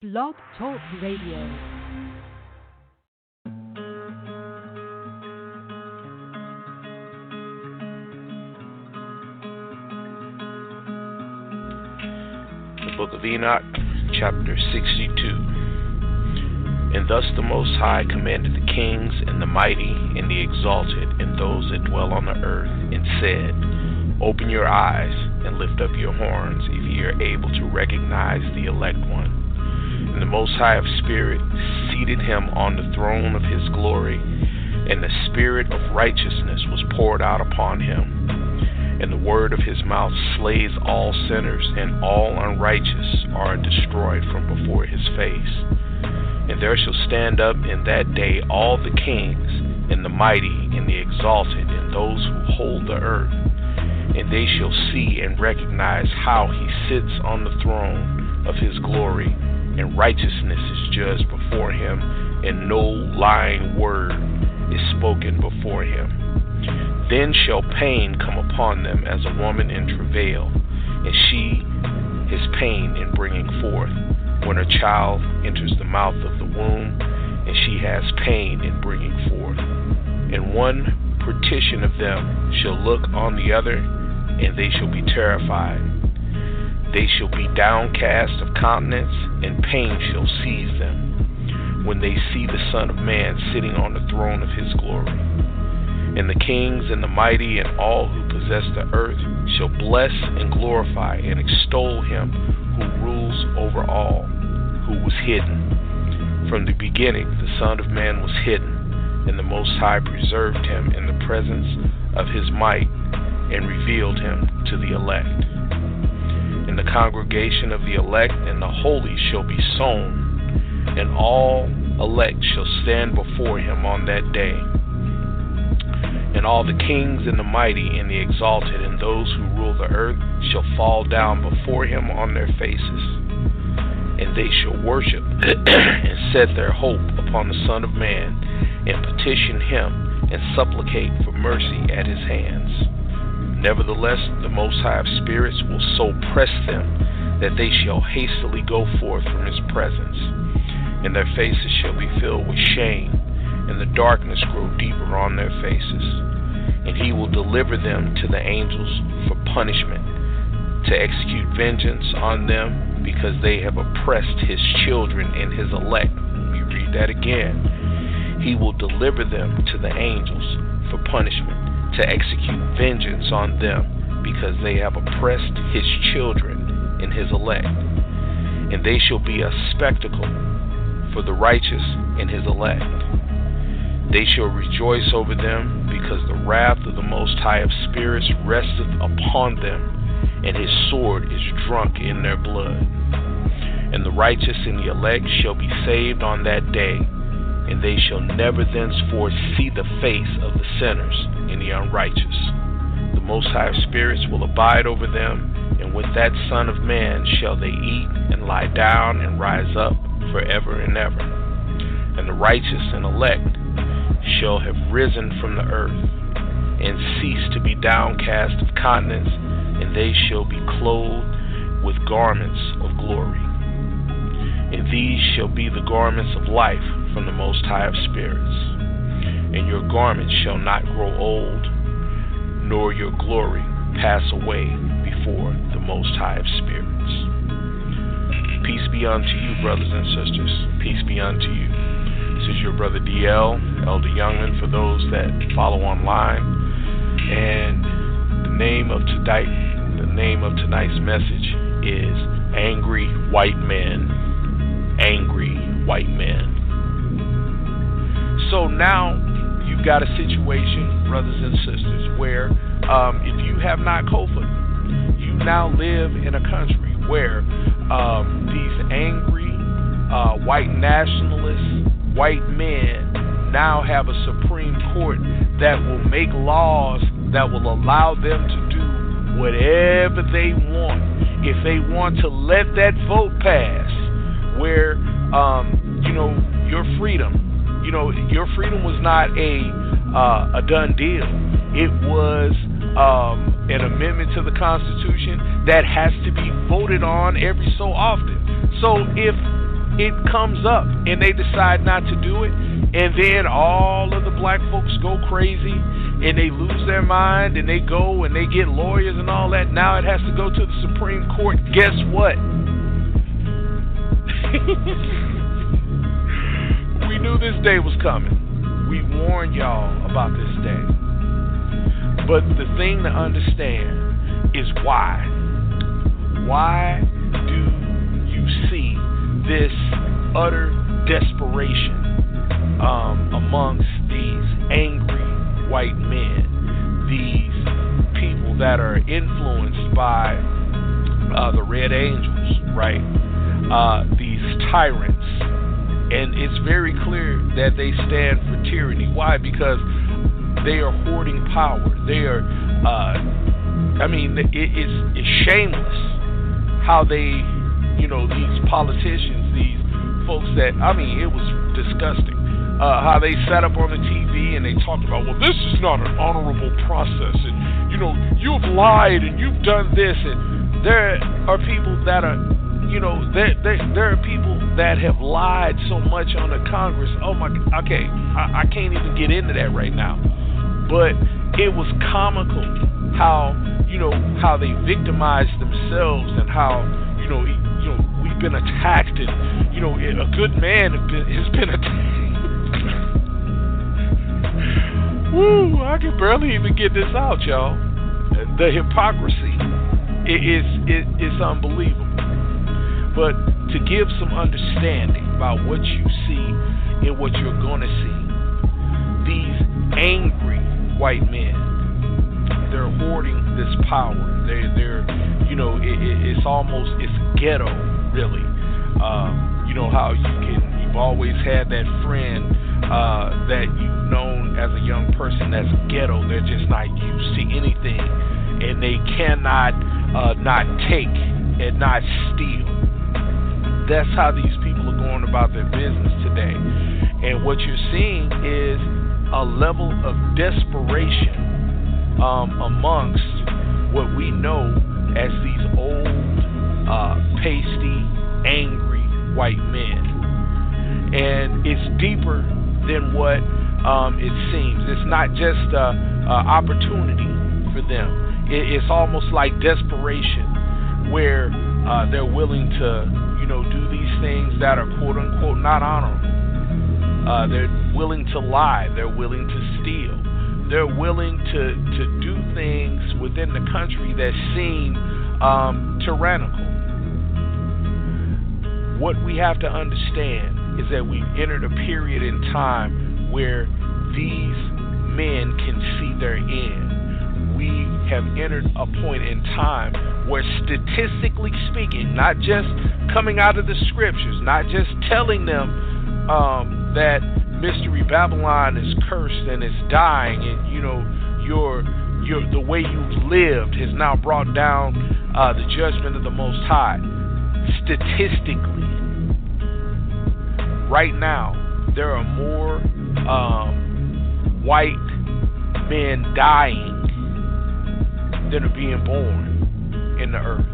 Blog Talk Radio. The Book of Enoch, chapter 62. And thus the Most High commanded the kings and the mighty and the exalted and those that dwell on the earth, and said, Open your eyes and lift up your horns, if ye are able to recognize the elect one. And the Most High of Spirit seated him on the throne of his glory, and the Spirit of righteousness was poured out upon him. And the word of his mouth slays all sinners, and all unrighteous are destroyed from before his face. And there shall stand up in that day all the kings, and the mighty, and the exalted, and those who hold the earth. And they shall see and recognize how he sits on the throne of his glory, and righteousness is judged before him, and no lying word is spoken before him. Then shall pain come upon them as a woman in travail, and she his pain in bringing forth, when her child enters the mouth of the womb, and she has pain in bringing forth. And one partition of them shall look on the other, and they shall be terrified. They shall be downcast of countenance, and pain shall seize them, when they see the Son of Man sitting on the throne of his glory. And the kings and the mighty and all who possess the earth shall bless and glorify and extol him who rules over all, who was hidden. From the beginning the Son of Man was hidden, and the Most High preserved him in the presence of his might, and revealed him to the elect. And the congregation of the elect and the holy shall be sown, and all elect shall stand before him on that day. And all the kings and the mighty and the exalted and those who rule the earth shall fall down before him on their faces. And they shall worship and set their hope upon the Son of Man, and petition him and supplicate for mercy at his hands. Nevertheless, the Most High of Spirits will so press them that they shall hastily go forth from his presence, and their faces shall be filled with shame, and the darkness grow deeper on their faces. And he will deliver them to the angels for punishment, to execute vengeance on them, because they have oppressed his children and his elect. Let me read that again. He will deliver them to the angels for punishment, to execute vengeance on them, because they have oppressed his children and his elect. And they shall be a spectacle for the righteous and his elect. They shall rejoice over them, because the wrath of the Most High of Spirits resteth upon them, and his sword is drunk in their blood. And the righteous and the elect shall be saved on that day, and they shall never thenceforth see the face of the sinners and the unrighteous. The Most High of Spirits will abide over them, and with that Son of Man shall they eat and lie down and rise up forever and ever. And the righteous and elect shall have risen from the earth, and cease to be downcast of countenance, and they shall be clothed with garments of glory. And these shall be the garments of life from the Most High of Spirits. And your garments shall not grow old, nor your glory pass away before the Most High of Spirits. Peace be unto you, brothers and sisters. Peace be unto you. This is your brother DL, Elder Youngman, for those that follow online. And the name of tonight's message is Angry White Men. Angry white men. So now you've got a situation, brothers and sisters, where if you have not COVID, you now live in a country where these angry white nationalists, white men, now have a Supreme Court that will make laws that will allow them to do whatever they want. If they want to let that vote pass, where your freedom was not a done deal. It was an amendment to the Constitution that has to be voted on every so often. So if it comes up and they decide not to do it, and then all of the black folks go crazy and they lose their mind and they go and they get lawyers and all that. Now it has to go to the Supreme Court. Guess what? We knew this day was coming. We warned y'all about this day. But the thing to understand is why. Why do you see this utter desperation amongst these angry white men, these people that are influenced by the Red Angels, right? These tyrants. And it's very clear that they stand for tyranny. Why? Because they are hoarding power. They are, it's shameless how they, these politicians, these folks that, it was disgusting. How they sat up on the TV and they talked about, well, this is not an honorable process. And, you've lied and you've done this. And there are people that are, there are people that have lied so much on the Congress. Oh my, okay, I can't even get into that right now. But it was comical how, how they victimized themselves and how, we've been attacked and, a good man has been attacked. Woo, I can barely even get this out, y'all. The hypocrisy is unbelievable. But to give some understanding about what you see and what you're going to see, these angry white men, they're hoarding this power. They're it's ghetto, really. How you've always had that friend that you've known as a young person that's ghetto. They're just not used to anything, and they cannot not take and not steal. That's how these people are going about their business today. And what you're seeing is a level of desperation amongst what we know as these old, pasty, angry white men. And it's deeper than what it seems. It's not just opportunity for them. It's almost like desperation, where they're willing to do these things that are quote unquote not honorable. They're willing to lie. They're willing to steal. They're willing to do things within the country that seem tyrannical. What we have to understand is that we've entered a period in time where these men can see their end. We have entered a point in time where, statistically speaking, not just coming out of the scriptures, not just telling them that Mystery Babylon is cursed and is dying, and the way you've lived has now brought down the judgment of the Most High. Statistically, right now, there are more white men dying than are being born in the earth.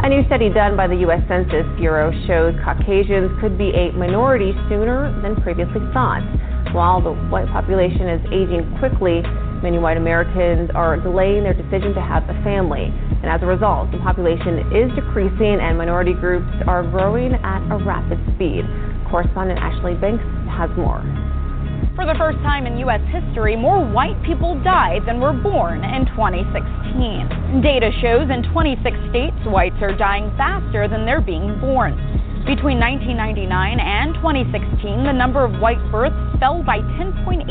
A new study done by the U.S. Census Bureau shows Caucasians could be a minority sooner than previously thought. While the white population is aging quickly, many white Americans are delaying their decision to have a family. And as a result, the population is decreasing and minority groups are growing at a rapid speed. Correspondent Ashley Banks has more. For the first time in U.S. history, more white people died than were born in 2016. Data shows in 26 states, whites are dying faster than they're being born. Between 1999 and 2016, the number of white births fell by 10.8%.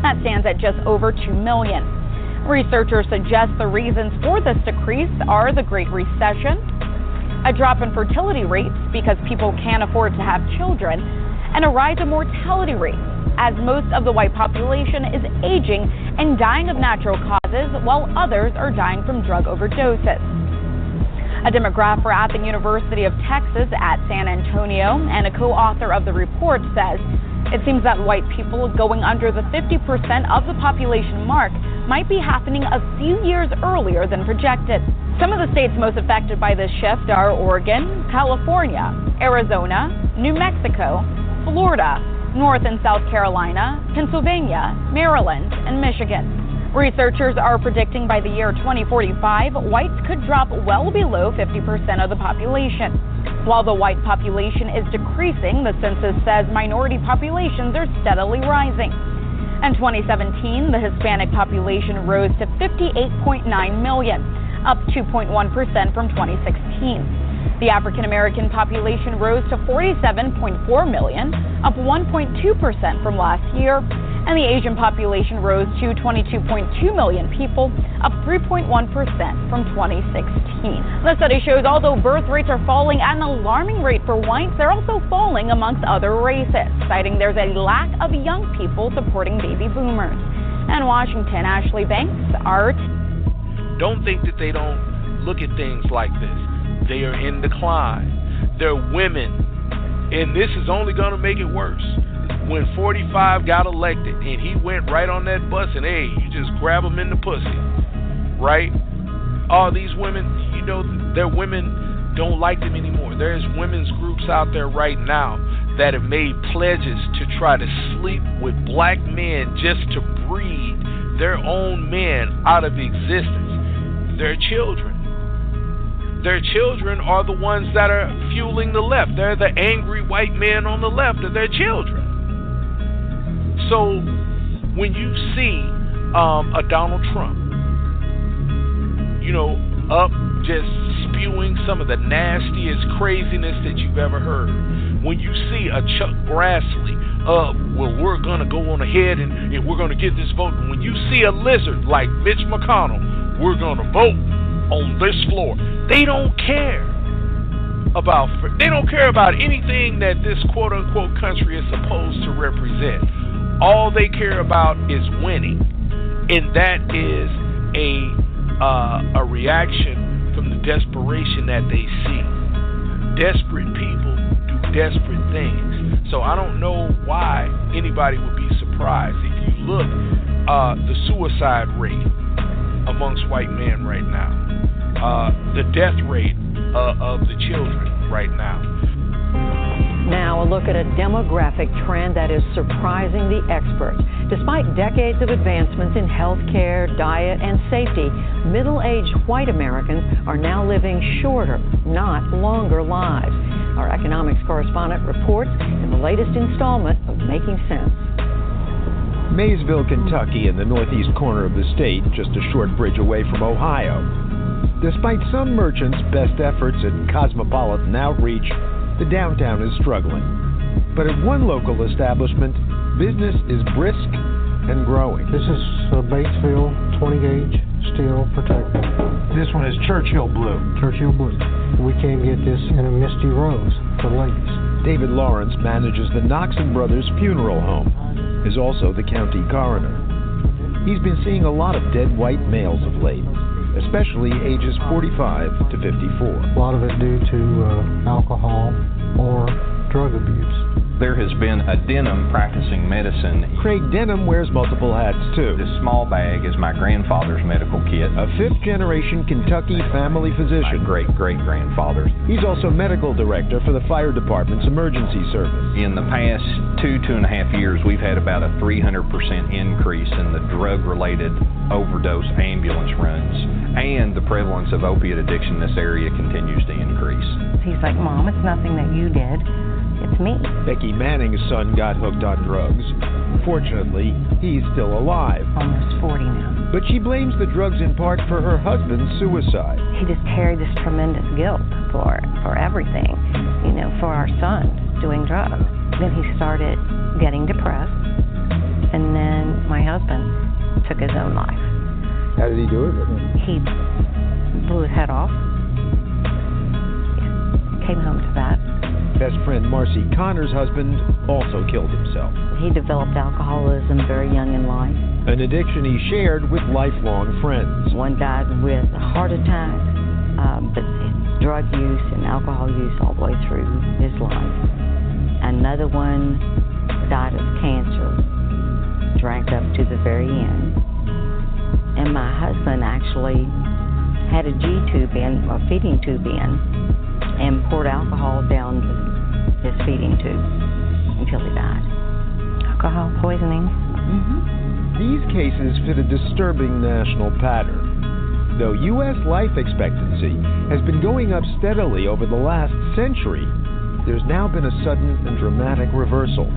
That stands at just over 2 million. Researchers suggest the reasons for this decrease are the Great Recession, a drop in fertility rates because people can't afford to have children, and a rise in mortality rates, as most of the white population is aging and dying of natural causes, while others are dying from drug overdoses. A demographer at the University of Texas at San Antonio and a co-author of the report says it seems that white people going under the 50% of the population mark might be happening a few years earlier than projected. Some of the states most affected by this shift are Oregon, California, Arizona, New Mexico, Florida, North and South Carolina, Pennsylvania, Maryland, and Michigan. Researchers are predicting by the year 2045, whites could drop well below 50% of the population. While the white population is decreasing, the census says minority populations are steadily rising. In 2017, the Hispanic population rose to 58.9 million, up 2.1% from 2016. The African American population rose to 47.4 million, up 1.2% from last year, and the Asian population rose to 22.2 million people, up 3.1% from 2016. The study shows although birth rates are falling at an alarming rate for whites, they're also falling amongst other races, citing there's a lack of young people supporting baby boomers. In Washington, Ashley Banks, Art. Don't think that they don't look at things like this. They are in decline. They're women, and this is only going to make it worse. When 45 got elected, and he went right on that bus, and hey, you just grab him in the pussy, right? All these women, you know, their women don't like them anymore. There's women's groups out there right now that have made pledges to try to sleep with black men just to breed their own men out of existence. Their children. Their children are the ones that are fueling the left. They're the angry white men on the left of their children. So when you see a Donald Trump, you know, up just spewing some of the nastiest craziness that you've ever heard, when you see a Chuck Grassley, well, we're going to go on ahead and we're going to get this vote. When you see a lizard like Mitch McConnell, we're going to vote on this floor. They don't care about anything that this quote-unquote country is supposed to represent. All they care about is winning, and that is a reaction from the desperation that they see. Desperate people do desperate things. So I don't know why anybody would be surprised. If you look, the suicide rate amongst white men right now, the death rate of the children right now. Now a look at a demographic trend that is surprising the experts. Despite decades of advancements in health care, diet, and safety, middle-aged white Americans are now living shorter, not longer lives. Our economics correspondent reports in the latest installment of Making Sense. Maysville, Kentucky, in the northeast corner of the state, just a short bridge away from Ohio. Despite some merchants' best efforts at cosmopolitan outreach, the downtown is struggling. But at one local establishment, business is brisk and growing. This is a Batesville 20-gauge steel protector. This one is Churchill Blue. Churchill Blue. We can get this in a misty rose for ladies. David Lawrence manages the Knox & Brothers Funeral Home, is also the county coroner. He's been seeing a lot of dead white males of late, especially ages 45 to 54. A lot of it due to alcohol or drug abuse. There has been a Denham practicing medicine. Craig Denham wears multiple hats, too. This small bag is my grandfather's medical kit. A fifth-generation Kentucky family physician. My great-great-grandfather's. He's also medical director for the fire department's emergency service. In the past 2.5 years, we've had about a 300% increase in the drug-related overdose ambulance runs, and the prevalence of opiate addiction in this area continues to increase. He's like, Mom, it's nothing that you did. It's me. Becky Manning's son got hooked on drugs. Fortunately, he's still alive. Almost 40 now. But she blames the drugs in part for her husband's suicide. He just carried this tremendous guilt for everything, you know, for our son doing drugs. Then he started getting depressed, and then my husband took his own life. How did he do it? He blew his head off. Came home to that. Best friend Marcy Connor's husband also killed himself. He developed alcoholism very young in life. An addiction he shared with lifelong friends. One died with a heart attack, but drug use and alcohol use all the way through his life. Another one died of cancer, drank up to the very end. And my husband actually had a G-tube in, a feeding tube in, and poured alcohol down his feeding tube until he died. Alcohol poisoning. These cases fit a disturbing national pattern. Though U.S. life expectancy has been going up steadily over the last century, there's now been a sudden and dramatic reversal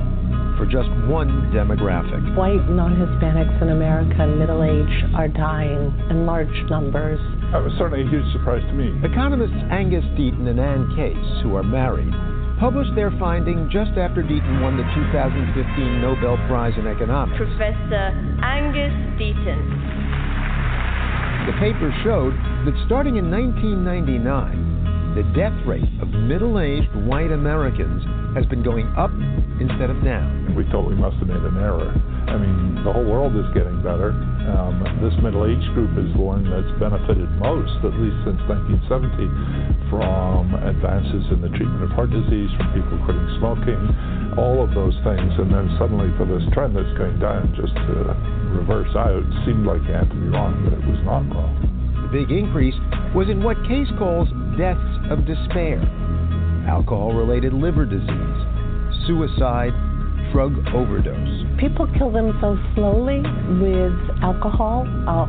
for just one demographic. White non-Hispanics in America in middle age are dying in large numbers. That was certainly a huge surprise to me. Economists Angus Deaton and Ann Case, who are married, published their finding just after Deaton won the 2015 Nobel Prize in Economics. Professor Angus Deaton. The paper showed that starting in 1999, the death rate of middle-aged white Americans has been going up instead of down. We thought we must have made an error. I mean, the whole world is getting better. This middle-age group is the one that's benefited most, at least since 1970, from advances in the treatment of heart disease, from people quitting smoking, all of those things. And then suddenly for this trend that's going down just to reverse out, it seemed like it had to be wrong, but it was not wrong. The big increase was in what Case calls deaths of despair, alcohol-related liver disease, suicide, drug overdose. People kill themselves slowly with alcohol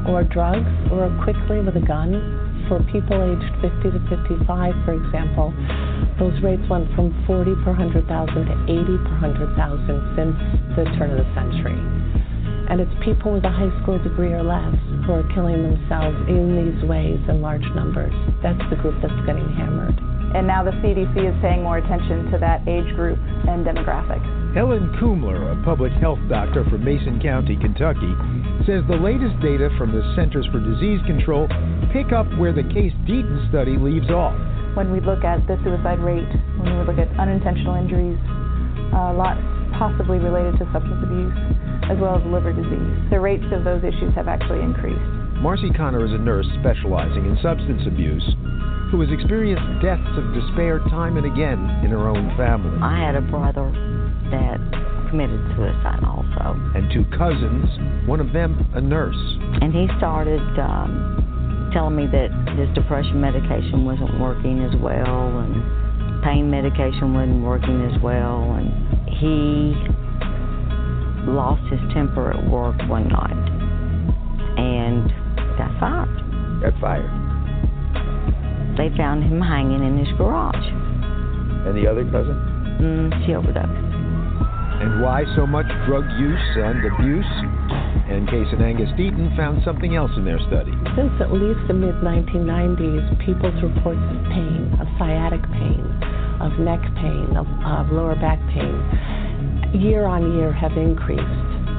or drugs, or quickly with a gun. For people aged 50 to 55, for example, those rates went from 40 per 100,000 to 80 per 100,000 since the turn of the century. And it's people with a high school degree or less who are killing themselves in these ways in large numbers. That's the group that's getting hammered. And now the CDC is paying more attention to that age group and demographic. Helen Kumler, a public health doctor from Mason County, Kentucky, says the latest data from the Centers for Disease Control pick up where the Case Deaton study leaves off. When we look at the suicide rate, when we look at unintentional injuries, a lot possibly related to substance abuse, as well as liver disease, the rates of those issues have actually increased. Marcy Connor is a nurse specializing in substance abuse who has experienced deaths of despair time and again in her own family. I had a brother that committed suicide also. And two cousins, one of them a nurse. And he started telling me that his depression medication wasn't working as well, and pain medication wasn't working as well, and he lost his temper at work one night and got fired. Got fired. They found him hanging in his garage. And the other cousin? She overdosed. And why so much drug use and abuse? And Case and Angus Deaton found something else in their study. Since at least the mid-1990s, people's reports of pain, of sciatic pain, of neck pain, of lower back pain, year on year have increased.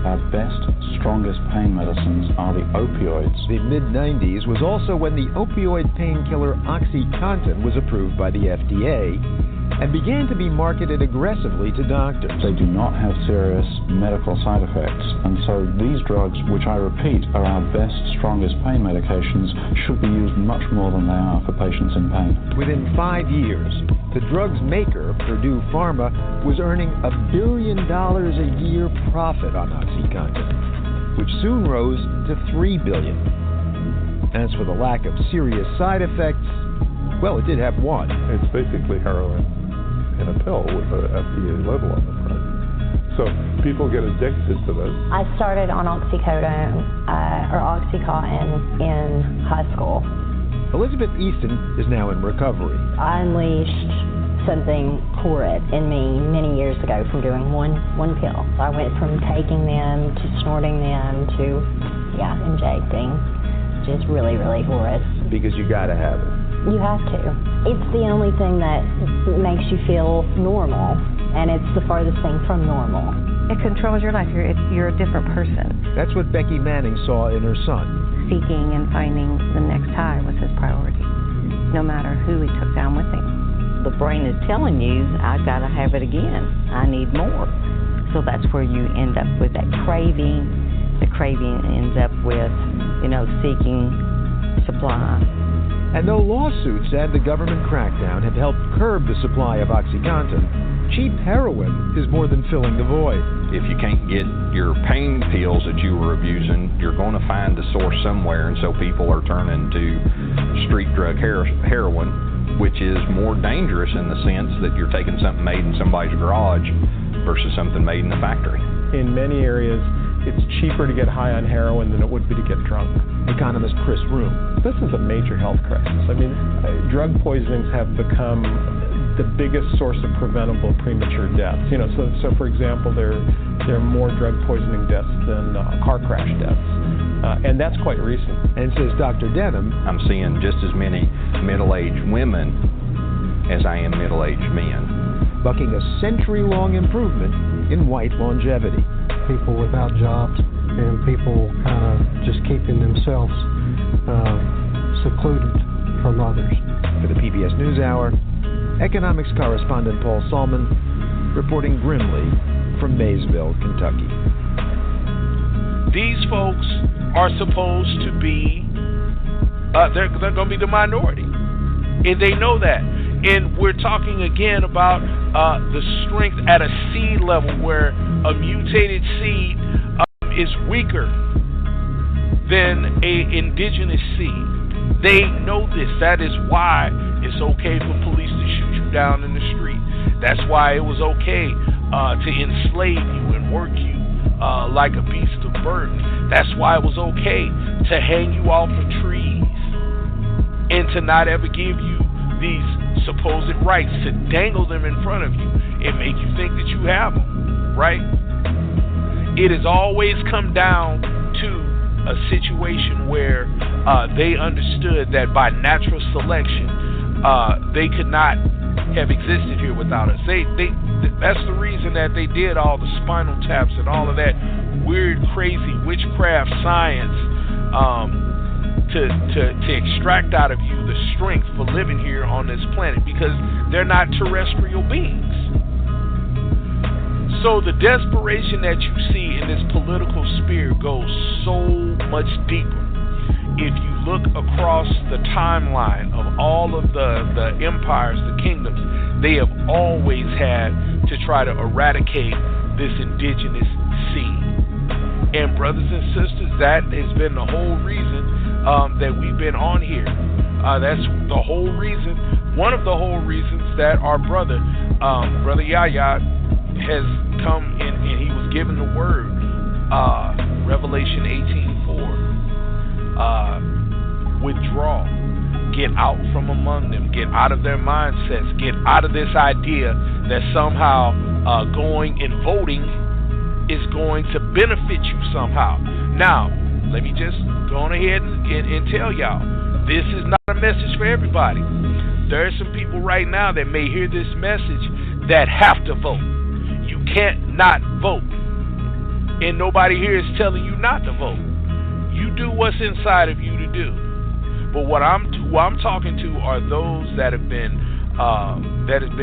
Our best, strongest pain medicines are the opioids. The mid-90s was also when the opioid painkiller OxyContin was approved by the FDA and began to be marketed aggressively to doctors. They do not have serious medical side effects, and so these drugs, which I repeat are our best, strongest pain medications, should be used much more than they are for patients in pain. Within 5 years, the drug's maker, Purdue Pharma, was earning $1 billion a year profit on OxyContin, which soon rose to $3 billion. As for the lack of serious side effects, well, it did have one. It's basically heroin in a pill with an FDA label on the front. So people get addicted to this. I started on oxycodone or Oxycontin in high school. Elizabeth Easton is now in recovery. I unleashed something horrid in me many years ago from doing one pill. I went from taking them to snorting them to, injecting. Just really, really horrid. Because you gotta have it. You have to. It's the only thing that makes you feel normal, and it's the farthest thing from normal. It controls your life. You're a different person. That's what Becky Manning saw in her son. Seeking and finding the next high was his priority, no matter who he took down with him. The brain is telling you, I've got to have it again. I need more. So that's where you end up with that craving. The craving ends up with, seeking supply. And though lawsuits and the government crackdown have helped curb the supply of OxyContin, cheap heroin is more than filling the void. If you can't get your pain pills that you were abusing, you're going to find the source somewhere, and so people are turning to street drug heroin, which is more dangerous in the sense that you're taking something made in somebody's garage versus something made in the factory. In many areas, it's cheaper to get high on heroin than it would be to get drunk. Economist Chris Room. This is a major health crisis. I mean, drug poisonings have become the biggest source of preventable premature deaths. You know, so for example, there are more drug poisoning deaths than car crash deaths. And that's quite recent. And says Dr. Denham, I'm seeing just as many middle-aged women as I am middle-aged men. Bucking a century-long improvement in white longevity. People without jobs and people kind of just keeping themselves secluded from others. For the PBS NewsHour, economics correspondent Paul Salmon reporting grimly from Maysville, Kentucky. These folks are supposed to be, they're going to be the minority. And they know that. And we're talking again about the strength at a seed level where a mutated seed is weaker than an indigenous seed. They know this. That is why it's okay for police to shoot you down in the street. That's why it was okay to enslave you and work you like a beast of burden. That's why it was okay to hang you off of trees and to not ever give you these supposed rights, to dangle them in front of you and make you think that you have them, right? It has always come down to a situation where they understood that by natural selection, they could not have existed here without us. That's the reason that they did all the spinal taps and all of that weird, crazy witchcraft science to extract out of you the strength for living here on this planet, because they're not terrestrial beings. So the desperation that you see in this political sphere goes so much deeper. If you look across the timeline of all of the empires, the kingdoms, they have always had to try to eradicate this indigenous seed. And brothers and sisters, that has been the whole reason that we've been on here. That's the whole reason, one of the whole reasons that our brother Yahya has come in, and he was given the word, Revelation 18:4, withdraw, get out from among them, get out of their mindsets, get out of this idea that somehow going and voting is going to benefit you somehow. Now, let me just go on ahead and tell y'all, this is not a message for everybody. There are some people right now that may hear this message that have to vote. You can't not vote. And nobody here is telling you not to vote. You do what's inside of you to do. But who I'm talking to are those that have been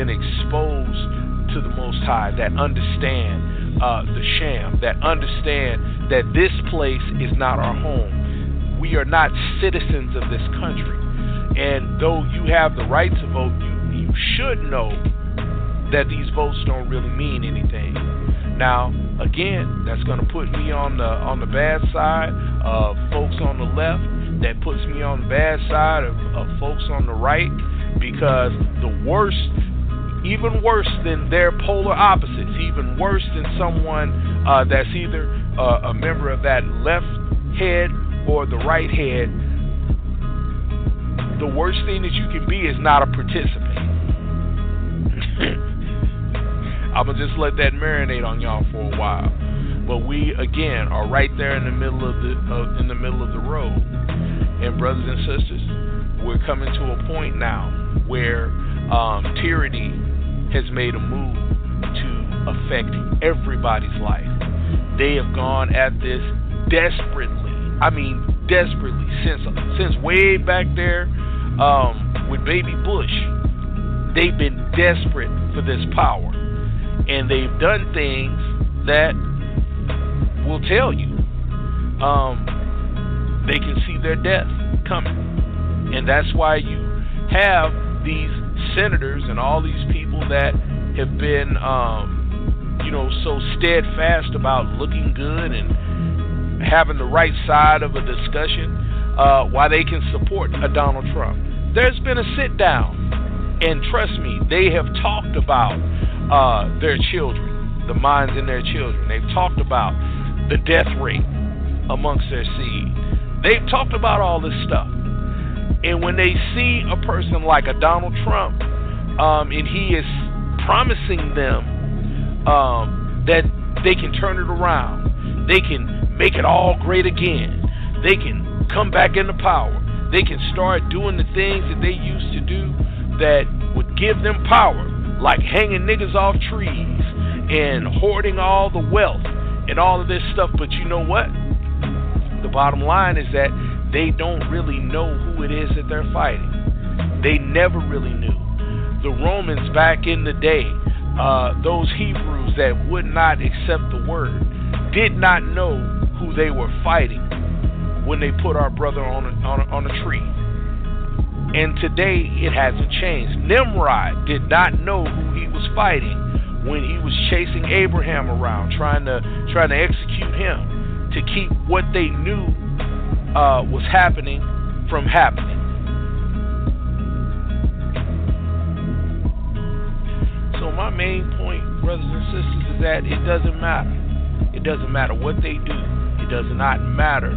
exposed to the Most High, that understand the sham, that understand that this place is not our home. We are not citizens of this country. And though you have the right to vote, you should know that these votes don't really mean anything. Now, again, that's going to put me on the bad side of folks on the left. That puts me on the bad side of folks on the right, because the worst, even worse than their polar opposites, even worse than someone that's either a member of that left head or the right head, the worst thing that you can be is not a participant. I'm going to just let that marinate on y'all for a while. But we, again, are right there in the middle of the road. And brothers and sisters, we're coming to a point now where tyranny has made a move to affect everybody's life. They have gone at this desperately. I mean, desperately. Since way back there with Baby Bush, they've been desperate for this power. And they've done things that will tell you they can see their death coming. And that's why you have these senators and all these people that have been, so steadfast about looking good and having the right side of a discussion, why they can support a Donald Trump. There's been a sit down, and trust me, they have talked about their children, the minds in their children. They've talked about the death rate amongst their seed. They've talked about all this stuff. And when they see a person like a Donald Trump, and he is promising them that they can turn it around, they can make it all great again, they can come back into power, they can start doing the things that they used to do that would give them power, like hanging niggas off trees and hoarding all the wealth and all of this stuff. But you know what? The bottom line is that they don't really know who it is that they're fighting. They never really knew. The Romans back in the day, those Hebrews that would not accept the word, did not know who they were fighting when they put our brother on a tree. And today it hasn't changed. Nimrod did not know who he was fighting when he was chasing Abraham around, trying to execute him to keep what they knew was happening from happening. So my main point, brothers and sisters, is that it doesn't matter. It doesn't matter what they do. It does not matter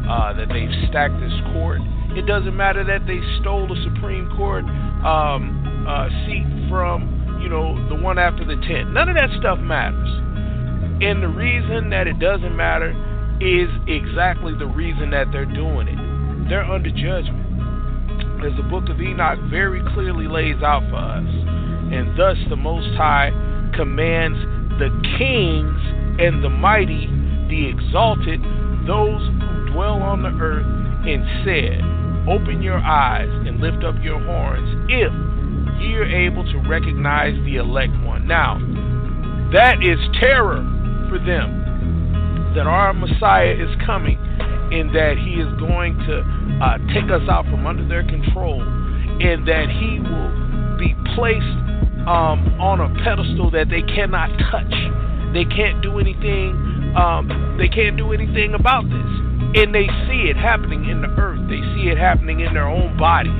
that they've stacked this court. It doesn't matter that they stole the Supreme Court seat from, the one after the 10th. None of that stuff matters. And the reason that it doesn't matter is exactly the reason that they're doing it. They're under judgment. As the book of Enoch very clearly lays out for us. And thus the Most High commands the kings and the mighty, the exalted, those who dwell on the earth, and said, open your eyes and lift up your horns if ye are able to recognize the elect one. Now, that is terror for them, that our Messiah is coming and that he is going to take us out from under their control, and that he will be placed on a pedestal that they cannot touch. They can't do anything. They can't do anything about this. And they see it happening in the earth. They see it happening in their own bodies.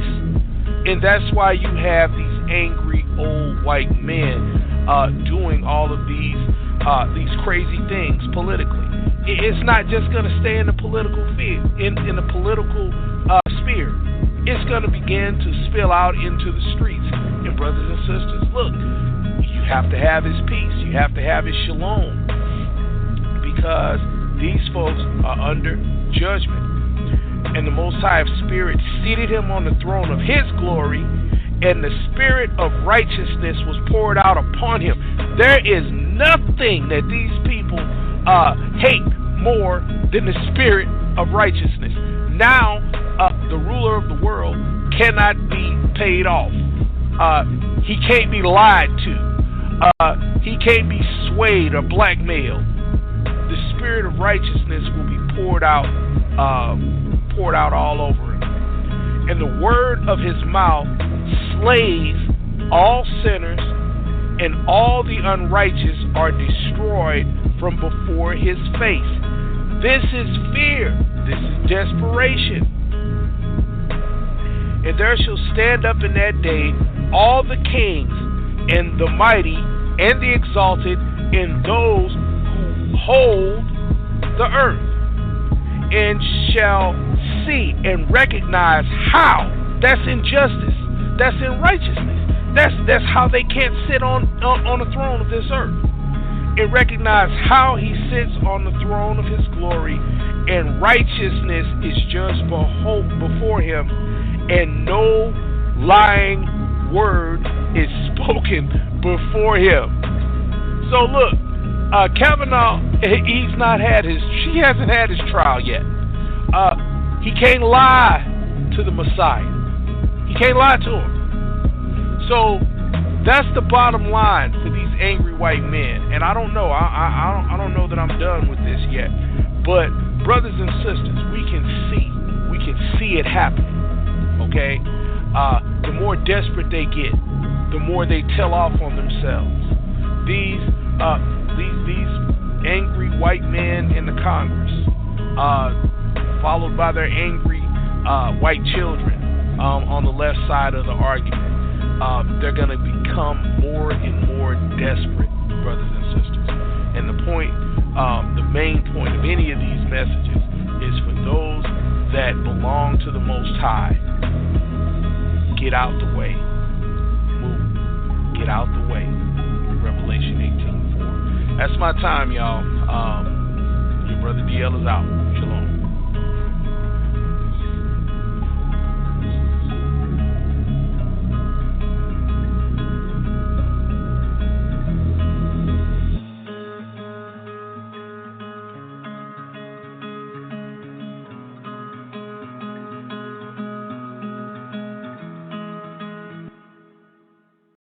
And that's why you have these angry old white men doing all of these crazy things politically. It's not just going to stay in the political field, in the political sphere. It's going to begin to spill out into the streets. And brothers and sisters, look, you have to have his peace. You have to have his shalom, because these folks are under judgment. And the Most High Spirit seated him on the throne of his glory, and the spirit of righteousness was poured out upon him. There is nothing that these people hate more than the spirit of righteousness. Now, the ruler of the world cannot be paid off. He can't be lied to. He can't be swayed or blackmailed. The spirit of righteousness will be poured out all over him. And the word of his mouth slays all sinners, and all the unrighteous are destroyed from before his face. This is fear. This is desperation. And there shall stand up in that day all the kings and the mighty and the exalted, and those who hold the earth, and shall see and recognize how. That's injustice. That's unrighteousness. That's how they can't sit on the throne of this earth. And recognize how he sits on the throne of his glory, and righteousness is judged before him, and no lying word is spoken before him. So look, Kavanaugh, she hasn't had his trial yet. He can't lie to the Messiah. He can't lie to him. So that's the bottom line for these angry white men. And I don't know. I don't know that I'm done with this yet. But brothers and sisters, we can see it happening. Okay? The more desperate they get, the more they tell off on themselves. These angry white men in the Congress, followed by their angry white children on the left side of the argument, they're going to become more and more desperate, brothers and sisters. And the main point of any of these messages is for those that belong to the Most High. Get out the way. Move. Get out the way. Revelation 18:4. That's my time, y'all. Your brother DL is out. Shalom.